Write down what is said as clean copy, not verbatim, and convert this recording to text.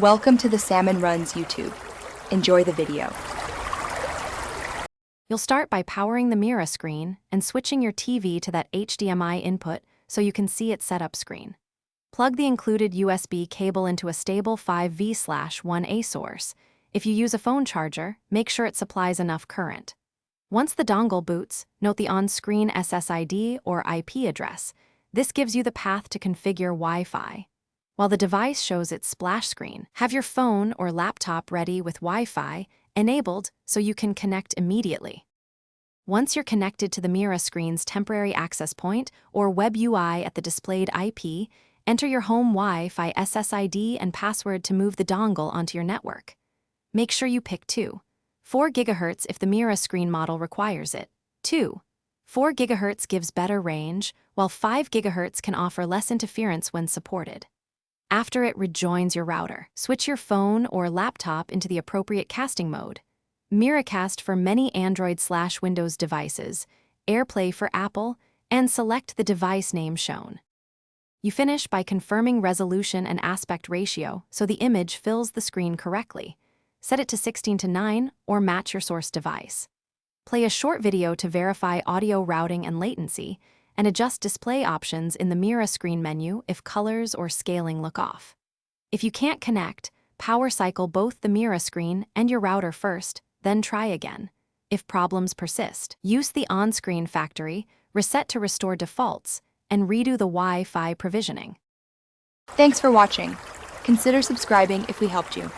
Welcome to the Salmon Runs YouTube. Enjoy the video. You'll start by powering the Mirascreen and switching your TV to that HDMI input so you can see its setup screen. Plug the included USB cable into a stable 5V/1A source. If you use a phone charger, make sure it supplies enough current. Once the dongle boots, note the on-screen SSID or IP address. This gives you the path to configure Wi-Fi. While the device shows its splash screen, have your phone or laptop ready with Wi-Fi enabled so you can connect immediately. Once you're connected to the Mirascreen's temporary access point or web UI at the displayed IP, enter your home Wi-Fi SSID and password to move the dongle onto your network. Make sure you pick 4 GHz if the Mirascreen model requires it. 4 GHz gives better range, while 5 GHz can offer less interference when supported. After it rejoins your router, switch your phone or laptop into the appropriate casting mode. Miracast for many Android/Windows devices, AirPlay for Apple, and select the device name shown. You finish by confirming resolution and aspect ratio so the image fills the screen correctly. Set it to 16:9 or match your source device. Play a short video to verify audio routing and latency, and adjust display options in the Mirascreen menu if colors or scaling look off. If you can't connect, power cycle both the Mirascreen and your router first, then try again. If problems persist, use the on-screen factory, reset to restore defaults, and redo the Wi-Fi provisioning. Thanks for watching. Consider subscribing if we helped you.